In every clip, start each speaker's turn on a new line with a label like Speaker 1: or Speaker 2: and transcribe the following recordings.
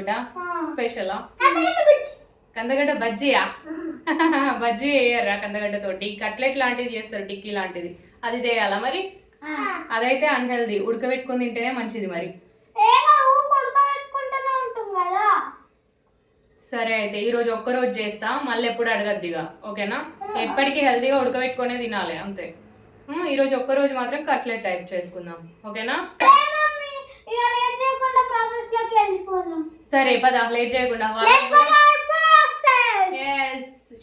Speaker 1: వంట స్పెషలా? కందగడ్డ బజ్జీయా? బజ్జీ వేయరా కందగడ్డ తోటి? కట్లెట్ లాంటిది చేస్తారు, టిక్కీ లాంటిది, అది చేయాలా మరి? అదైతే అన్హెల్దీ, ఉడకబెట్టుకొని తింటేనే మంచిది మరి. సరే అయితే ఈరోజు ఒక్కరోజు చేస్తా, మళ్ళీ ఎప్పుడు అడగద్దిగా, ఓకేనా? ఎప్పటికీ హెల్దీగా ఉడకబెట్టుకునే తినాలి అంతే. ఈరోజు ఒక్కరోజు మాత్రం కట్లెట్ టైప్ చేసుకుందాం, ఓకేనా? సరే పద, లేట్ చేయకుండా.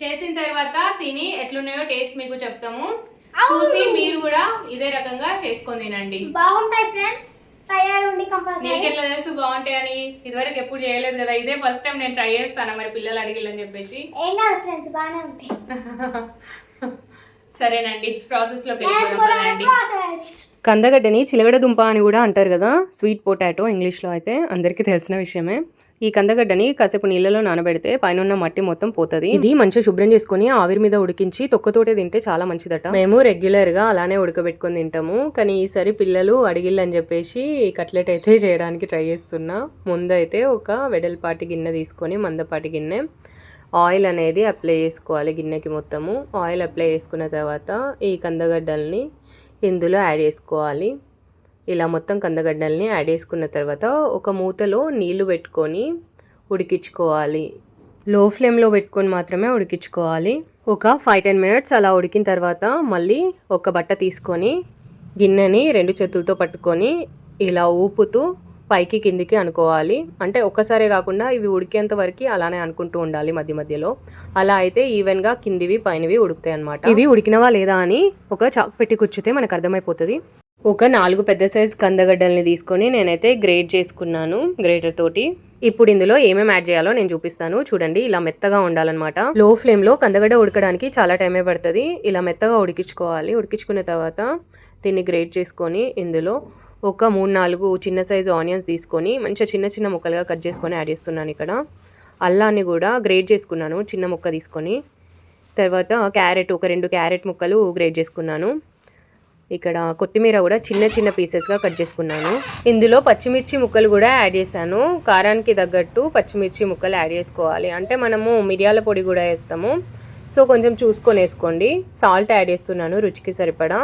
Speaker 1: చేసిన తర్వాత తిని ఎట్లున్నాయో టేస్ట్ మీకు చెప్తాము, చూసి మీరు కూడా ఇదే రకంగా చేసుకొని తినండి.
Speaker 2: బాగుంటాయి ఫ్రెండ్స్, ట్రై అయ్యండి కంపల్సరీ.
Speaker 1: నీకు ఎట్లా తెలుసు బాగుంటాయని? ఇదివరకు ఎప్పుడు చేయలేదు కదా, ఇదే ఫస్ట్ టైం నేను ట్రై చేస్తాను, మరి పిల్లలు అడిగిల్లని చెప్పేసి.
Speaker 2: ఏం కాదు ఫ్రెండ్స్, బాగానే ఉంటాయి.
Speaker 1: సరేనండి, ప్రాసెస్ లోకి వెళ్ళిపోదాం. కందగడ్డని చిలగడ దుంప అని కూడా అంటారు కదా, స్వీట్ పొటాటో ఇంగ్లీష్లో అయితే, అందరికీ తెలిసిన విషయమే. ఈ కందగడ్డని కాసేపు నీళ్ళలో నానబెడితే పైన మట్టి మొత్తం పోతుంది. ఇది మంచిగా శుభ్రం చేసుకుని ఆవిరి మీద ఉడికించి తొక్కతోటే తింటే చాలా మంచిదట. మేము రెగ్యులర్ గా అలానే ఉడకబెట్టుకొని తింటాము, కానీ ఈసారి పిల్లలు అడిగిల్లని చెప్పేసి కట్లెట్ అయితే చేయడానికి ట్రై చేస్తున్నా. ముందైతే ఒక వెడల్పాటి గిన్నె తీసుకొని, మందపాటి గిన్నె, ఆయిల్ అనేది అప్లై చేసుకోవాలి గిన్నెకి మొత్తము. ఆయిల్ అప్లై చేసుకున్న తర్వాత ఈ కందగడ్డల్ని ఇందులో యాడ్ చేసుకోవాలి. ఇలా మొత్తం కందగడ్డల్ని యాడ్ చేసుకున్న తర్వాత ఒక మూతలో నీళ్లు పెట్టుకొని ఉడికించుకోవాలి. లో ఫ్లేమ్లో పెట్టుకొని మాత్రమే ఉడికించుకోవాలి. ఒక 5-10 మినిట్స్ అలా ఉడికిన తర్వాత మళ్ళీ ఒక బట్ట తీసుకొని గిన్నెని 2 చేతులతో పట్టుకొని ఇలా ఊపుతూ పైకి కిందికి అనుకోవాలి. అంటే ఒక్కసారే కాకుండా ఇవి ఉడికేంత వరకు అలానే అనుకుంటూ ఉండాలి మధ్య మధ్యలో. అలా అయితే ఈవెన్గా కిందివి పైనవి ఉడుకుతాయి అనమాట. ఇవి ఉడికినవా లేదా అని ఒక చాకు పెట్టి కూర్చుతే మనకు అర్థమైపోతుంది. ఒక 4 పెద్ద సైజ్ కందగడ్డల్ని తీసుకొని నేనైతే గ్రేట్ చేసుకున్నాను గ్రేటర్ తోటి. ఇప్పుడు ఇందులో ఏమేమి యాడ్ చేయాలో నేను చూపిస్తాను చూడండి. ఇలా మెత్తగా ఉండాలన్నమాట. లో ఫ్లేమ్లో కందగడ్డ ఉడకడానికి చాలా టైమే పడుతుంది. ఇలా మెత్తగా ఉడికించుకోవాలి. ఉడికించుకున్న తర్వాత దీన్ని గ్రేట్ చేసుకొని ఇందులో ఒక 3-4 చిన్న సైజు ఆనియన్స్ తీసుకొని మంచిగా చిన్న చిన్న ముక్కలుగా కట్ చేసుకొని యాడ్ చేస్తున్నాను. ఇక్కడ అల్లాన్ని కూడా గ్రేట్ చేసుకున్నాను చిన్న ముక్క తీసుకొని. తర్వాత క్యారెట్, ఒక 2 క్యారెట్ ముక్కలు గ్రేట్ చేసుకున్నాను. ఇక్కడ కొత్తిమీర కూడా చిన్న చిన్న పీసెస్గా కట్ చేసుకున్నాను. ఇందులో పచ్చిమిర్చి ముక్కలు కూడా యాడ్ చేశాను. కారానికి తగ్గట్టు పచ్చిమిర్చి ముక్కలు యాడ్ చేసుకోవాలి. అంటే మనము మిరియాల పొడి కూడా వేస్తాము, సో కొంచెం చూసుకొని వేసుకోండి. సాల్ట్ యాడ్ చేస్తున్నాను రుచికి సరిపడా.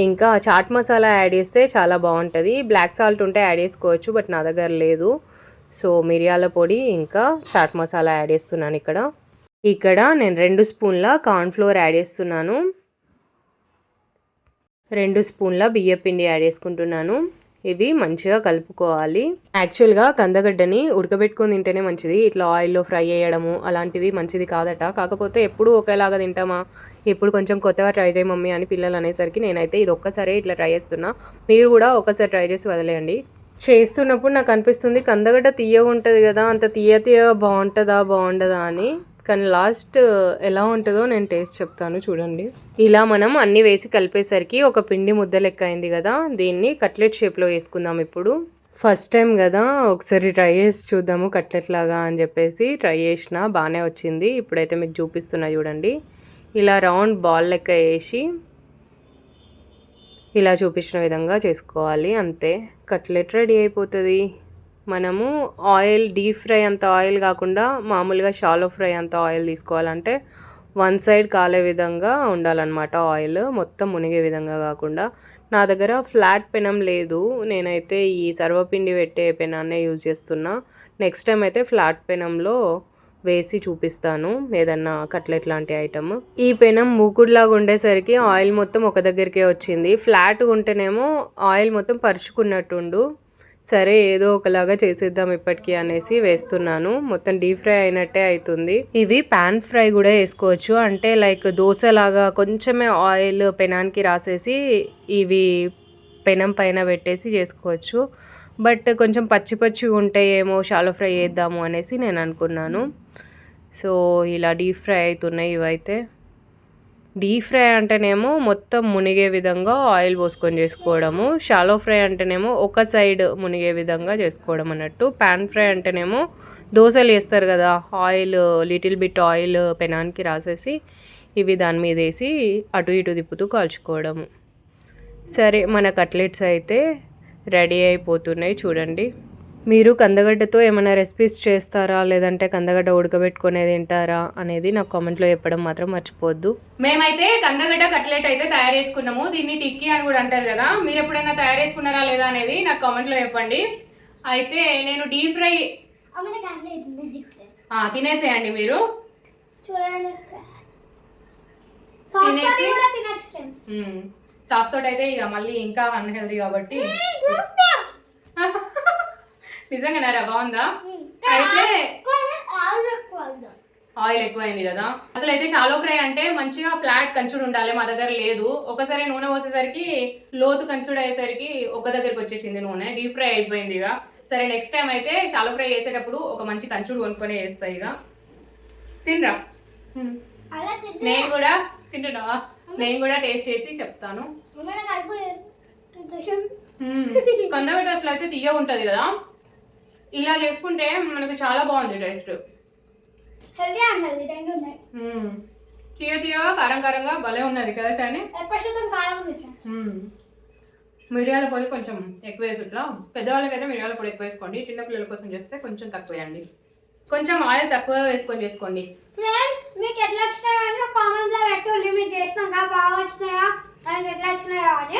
Speaker 1: ఇంకా చాట్ మసాలా యాడ్ చేస్తే చాలా బాగుంటుంది. బ్లాక్ సాల్ట్ ఉంటే యాడ్ చేసుకోవచ్చు, బట్ నా దగ్గర లేదు. సో మిరియాల పొడి ఇంకా చాట్ మసాలా యాడ్ చేస్తున్నాను. ఇక్కడ నేను 2 స్పూన్ల కార్న్ఫ్లోర్ యాడ్ చేస్తున్నాను. 2 స్పూన్ల బియ్యపిండి యాడ్ చేసుకుంటున్నాను. ఇవి మంచిగా కలుపుకోవాలి. యాక్చువల్గా కందగడ్డని ఉడకబెట్టుకొని తింటేనే మంచిది, ఇట్లా ఆయిల్లో ఫ్రై చేయడము అలాంటివి మంచిది కాదట. కాకపోతే ఎప్పుడు ఒకేలాగా తింటామా, ఎప్పుడు కొంచెం కొత్తగా ట్రై చేయ మమ్మీ అని పిల్లలు అనేసరికి నేనైతే ఇది ఒక్కసారి ఇట్లా ట్రై చేస్తున్నా. మీరు కూడా ఒక్కసారి ట్రై చేసి వదిలేయండి. చేస్తున్నప్పుడు నాకు అనిపిస్తుంది కందగడ్డ తీయగా ఉంటుంది కదా, అంత తీయగా బాగుంటుందా అని. కానీ లాస్ట్ ఎలా ఉంటుందో నేను టేస్ట్ చెప్తాను చూడండి. ఇలా మనం అన్నీ వేసి కలిపేసరికి ఒక పిండి ముద్ద లెక్క అయింది కదా, దీన్ని కట్లెట్ షేప్లో వేసుకుందాం. ఇప్పుడు ఫస్ట్ టైం కదా, ఒకసారి ట్రై చేసి చూద్దాము కట్లెట్ లాగా అని చెప్పేసి ట్రై చేసిన, బాగానే వచ్చింది. ఇప్పుడైతే మీకు చూపిస్తున్నా చూడండి. ఇలా రౌండ్ బాల్ లెక్క వేసి ఇలా చూపించిన విధంగా చేసుకోవాలి. అంతే, కట్లెట్ రెడీ అయిపోతుంది. మనము ఆయిల్ డీప్ ఫ్రై అంత ఆయిల్ కాకుండా మామూలుగా షాలో ఫ్రై అంత ఆయిల్ తీసుకోవాలంటే 1 సైడ్ కాలే విధంగా ఉండాలన్నమాట. ఆయిల్ మొత్తం మునిగే విధంగా కాకుండా. నా దగ్గర ఫ్లాట్ పెనం లేదు, నేనైతే ఈ సర్వపిండి పెట్టే పెనాన్నే యూజ్ చేస్తున్నా. నెక్స్ట్ టైం అయితే ఫ్లాట్ పెనంలో వేసి చూపిస్తాను ఏదన్నా కట్లెట్ లాంటి ఐటమ్. ఈ పెనం మూకుడులాగా ఉండేసరికి ఆయిల్ మొత్తం ఒక దగ్గరికే వచ్చింది. ఫ్లాట్గా ఉంటేనేమో ఆయిల్ మొత్తం పరుచుకున్నట్టుండు. సరే ఏదో ఒకలాగా చేసేద్దాం ఇప్పటికీ అనేసి వేస్తున్నాను. మొత్తం డీప్ ఫ్రై అయినట్టే అవుతుంది. ఇవి పాన్ ఫ్రై కూడా వేసుకోవచ్చు, అంటే లైక్ దోశలాగా కొంచెమే ఆయిల్ పెనానికి రాసేసి ఇవి పెనం పైన పెట్టేసి చేసుకోవచ్చు. బట్ కొంచెం పచ్చి ఉంటాయేమో షాలో ఫ్రై చేద్దాము అనేసి నేను అనుకున్నాను. సో ఇలా డీప్ ఫ్రై అవుతున్నాయి ఇవైతే. డీప్ ఫ్రై అంటేనేమో మొత్తం మునిగే విధంగా ఆయిల్ పోసుకొని చేసుకోవడము, షాలో ఫ్రై అంటేనేమో ఒక సైడ్ మునిగే విధంగా చేసుకోవడం అన్నట్టు. పాన్ ఫ్రై అంటేనేమో దోశలు వేస్తారు కదా, ఆయిల్ లిటిల్ బిట్ ఆయిల్ పెనానికి రాసేసి ఇవి దాని మీద వేసి అటు ఇటు తిప్పుతూ కాల్చుకోవడము. సరే, మన కట్లెట్స్ అయితే రెడీ అయిపోతున్నాయి చూడండి. మీరు కందగడ్డతో ఏమైనా రెసిపీస్ చేస్తారా లేదంటే కందగడ్డ ఉడకబెట్టుకునేది తింటారా అనేది నాకు కామెంట్లో చెప్పడం మాత్రం మర్చిపోవద్దు. మేమైతే కందగడ్డ కట్లెట్ అయితే తయారు చేసుకున్నాము. దీన్ని టిక్కీ అని కూడా అంటారు కదా. మీరు ఎప్పుడైనా తయారు చేసుకున్నారా లేదా అనేది నాకు కామెంట్లో చెప్పండి. అయితే నేను డీప్ ఫ్రై తినేసేయండి మీరు.
Speaker 2: చూడండి సాస్ తోటి కూడా తినొచ్చు ఫ్రెండ్స్.
Speaker 1: సాస్ తోటి అయితే ఇక మళ్ళీ ఇంకా అన్హెల్దీ కాబట్టి నిజంగానారా బాగుందా? అయితే ఆయిల్ ఎక్కువైంది కదా. అసలు అయితే షాలో ఫ్రై అంటే మంచిగా ఫ్లాట్ కంచుడు ఉండాలి, మా దగ్గర లేదు. ఒకసారి నూనె పోసేసరికి లోతు కంచుడు అయ్యేసరికి ఒక దగ్గరికి వచ్చేసింది నూనె, డీప్ ఫ్రై అయిపోయింది. ఇక సరే నెక్స్ట్ టైం అయితే షాలో ఫ్రై చేసేటప్పుడు ఒక మంచి కంచుడు కొనుక్కొని వేస్తాయి. ఇక తినరా? నేను కూడా తింటున్నావా? నేను కూడా టేస్ట్ చేసి చెప్తాను. కందగడ్డ అసలు అయితే తీయ ఉంటది కదా, ఇలా చేసుకుంటే మనకు చాలా బాగుంది టేస్ట్.
Speaker 2: హెల్తీ అండ్ హెల్తీ రెండు ఉన్నాయి.
Speaker 1: తీయ తీయగా కారం కారంగా భలే ఉన్నది కదా చాని.
Speaker 2: ఎక్కువ శాతం కారం ఉంది.
Speaker 1: మిరియాల పొడి కొంచెం ఎక్కువ వేసి, ఇట్లా పెద్దవాళ్ళకైతే మిరియాల పొడి ఎక్కువ వేసుకోండి, చిన్నపిల్లల కోసం చేస్తే కొంచెం తక్కువ వేయండి. కొంచెం ఆయిల్ తక్కువ వేసుకొని చేసుకోండి.
Speaker 2: ఫ్రెండ్స్ మీకు ఎట్లా వచ్చినాయో కామెంట్ లో పెట్టండి. మీరు చేసినాక బాగా వచ్చినాయా అని ఎట్లా వచ్చినాయో అని.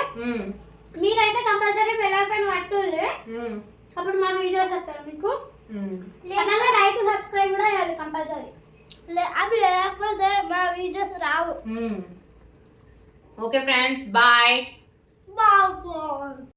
Speaker 2: మీరైతే కంపల్సరీ బెల్ ఐకాన్ పట్టుకోండి, అప్పుడు మా వీడియోస్ వస్తాయి మీకు. అలాగే లైక్ సబ్స్క్రైబ్ కూడా చేయాలి కంపల్సరీ. అవి లేకపోతే మా వీడియోస్ రావు.
Speaker 1: Okay friends, bye.